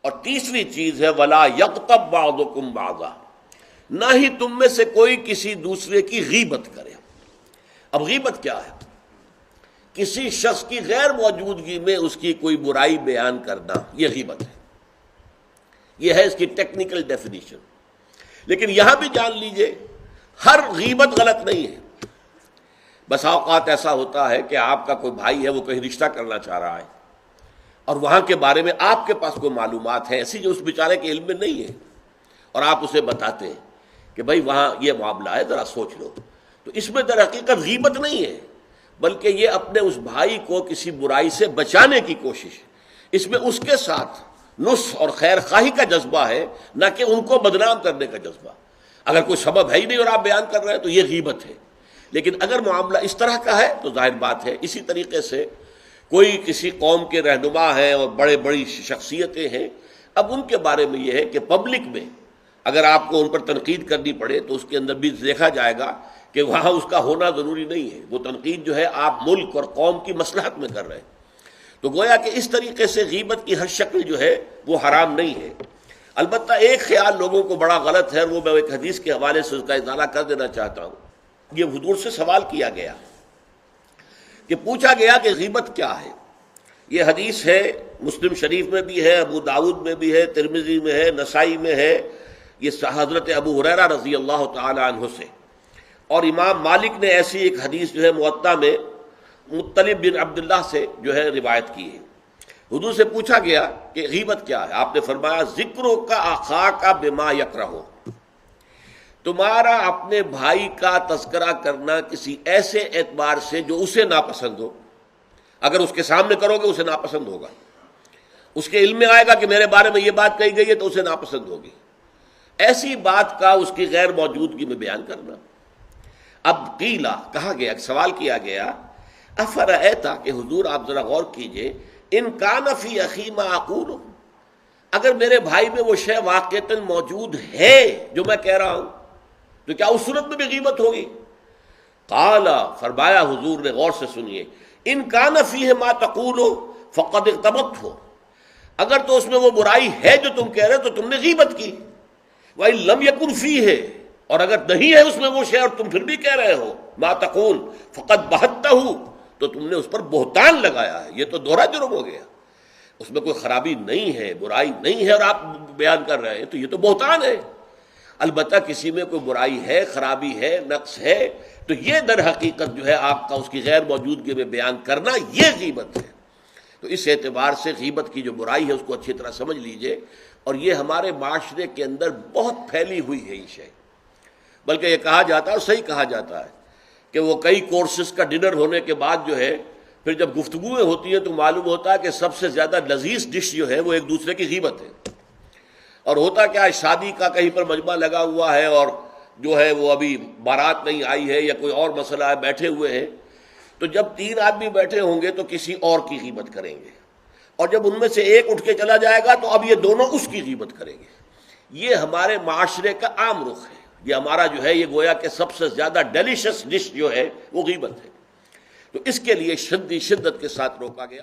اور تیسری چیز ہے ولا یغتب بعضکم بعضا، نہ ہی تم میں سے کوئی کسی دوسرے کی غیبت کرے۔ اب غیبت کیا ہے؟ کسی شخص کی غیر موجودگی میں اس کی کوئی برائی بیان کرنا، یہ غیبت ہے، یہ ہے اس کی ٹیکنیکل ڈیفینیشن۔ لیکن یہاں بھی جان لیجئے ہر غیبت غلط نہیں ہے۔ بس اوقات ایسا ہوتا ہے کہ آپ کا کوئی بھائی ہے، وہ کہیں رشتہ کرنا چاہ رہا ہے اور وہاں کے بارے میں آپ کے پاس کوئی معلومات ہے ایسی جو اس بیچارے کے علم میں نہیں ہے، اور آپ اسے بتاتے ہیں کہ بھائی وہاں یہ معاملہ ہے، ذرا سوچ لو، تو اس میں در حقیقت غیبت نہیں ہے، بلکہ یہ اپنے اس بھائی کو کسی برائی سے بچانے کی کوشش ہے۔ اس میں اس کے ساتھ نصح اور خیر خواہی کا جذبہ ہے، نہ کہ ان کو بدنام کرنے کا جذبہ۔ اگر کوئی سبب ہے ہی نہیں اور آپ بیان کر رہے ہیں تو یہ غیبت ہے۔ لیکن اگر معاملہ اس طرح کا ہے تو ظاہر بات ہے اسی طریقے سے کوئی کسی قوم کے رہنما ہیں اور بڑی شخصیتیں ہیں، اب ان کے بارے میں یہ ہے کہ پبلک میں اگر آپ کو ان پر تنقید کرنی پڑے تو اس کے اندر بھی دیکھا جائے گا کہ وہاں اس کا ہونا ضروری نہیں ہے، وہ تنقید جو ہے آپ ملک اور قوم کی مصلحت میں کر رہے ہیں۔ تو گویا کہ اس طریقے سے غیبت کی ہر شکل جو ہے وہ حرام نہیں ہے۔ البتہ ایک خیال لوگوں کو بڑا غلط ہے، وہ میں ایک حدیث کے حوالے سے اس کا ازالہ کر دینا چاہتا ہوں۔ یہ حضور سے سوال کیا گیا کہ پوچھا گیا کہ غیبت کیا ہے۔ یہ حدیث ہے، مسلم شریف میں بھی ہے، ابو داؤد میں بھی ہے، ترمذی میں ہے، نسائی میں ہے، یہ حضرت ابو ہریرہ رضی اللہ تعالی عنہ سے، اور امام مالک نے ایسی ایک حدیث جو ہے موطا میں مطلب بن عبداللہ سے جو ہے روایت کی ہے۔ حضور سے پوچھا گیا کہ غیبت کیا ہے، آپ نے فرمایا ذکرو کا اخاک بما یکرہ، تمہارا اپنے بھائی کا تذکرہ کرنا کسی ایسے اعتبار سے جو اسے ناپسند ہو۔ اگر اس کے سامنے کرو گے اسے ناپسند ہوگا، اس کے علم میں آئے گا کہ میرے بارے میں یہ بات کہی گئی ہے تو اسے ناپسند ہوگی، ایسی بات کا اس کی غیر موجودگی میں بیان کرنا۔ اب قیلا کہا گیا، سوال کیا گیا افرأیتا کہ حضور آپ ذرا غور کیجئے، ان کان فی اخی ما اقول، اگر میرے بھائی میں وہ شے واقعتاً موجود ہے جو میں کہہ رہا ہوں تو کیا اس صورت میں بھی غیبت ہوگی؟ قال، فرمایا حضور نے، غور سے سنیے، ان کان فیہ ما تقول فقد اغتبت ہو، اگر تو اس میں وہ برائی ہے جو تم کہہ رہے تو تم نے غیبت کی، وَإِن لَمْ يَكُنْ فِيهِ، اور اگر نہیں ہے اس میں وہ شے اور تم پھر بھی کہہ رہے ہو ما تقول فقد بہتہ، تو تم نے اس پر بہتان لگایا ہے، یہ تو دوہرا جرم ہو گیا۔ اس میں کوئی خرابی نہیں ہے، برائی نہیں ہے اور آپ بیان کر رہے ہیں تو یہ تو بہتان ہے۔ البتہ کسی میں کوئی برائی ہے، خرابی ہے، نقص ہے تو یہ در حقیقت جو ہے آپ کا اس کی غیر موجودگی میں بیان کرنا یہ غیبت ہے۔ تو اس اعتبار سے غیبت کی جو برائی ہے اس کو اچھی طرح سمجھ لیجئے، اور یہ ہمارے معاشرے کے اندر بہت پھیلی ہوئی ہے یہ شے، بلکہ یہ کہا جاتا ہے اور صحیح کہا جاتا ہے کہ وہ کئی کورسز کا ڈنر ہونے کے بعد جو ہے پھر جب گفتگویں ہوتی ہیں تو معلوم ہوتا ہے کہ سب سے زیادہ لذیذ ڈش جو ہے وہ ایک دوسرے کی غیبت ہے۔ اور ہوتا کیا ہے، شادی کا کہیں پر مجمع لگا ہوا ہے اور جو ہے وہ ابھی بارات نہیں آئی ہے یا کوئی اور مسئلہ ہے، بیٹھے ہوئے ہیں، تو جب 3 آدمی بیٹھے ہوں گے تو کسی اور کی غیبت کریں گے، اور جب ان میں سے ایک اٹھ کے چلا جائے گا تو اب یہ دونوں اس کی غیبت کریں گے۔ یہ ہمارے معاشرے کا عام رخ ہے، یہ ہمارا جو ہے یہ گویا کہ سب سے زیادہ ڈیلیشس ڈش جو ہے وہ غیبت ہے۔ تو اس کے لیے شدت کے ساتھ روکا گیا۔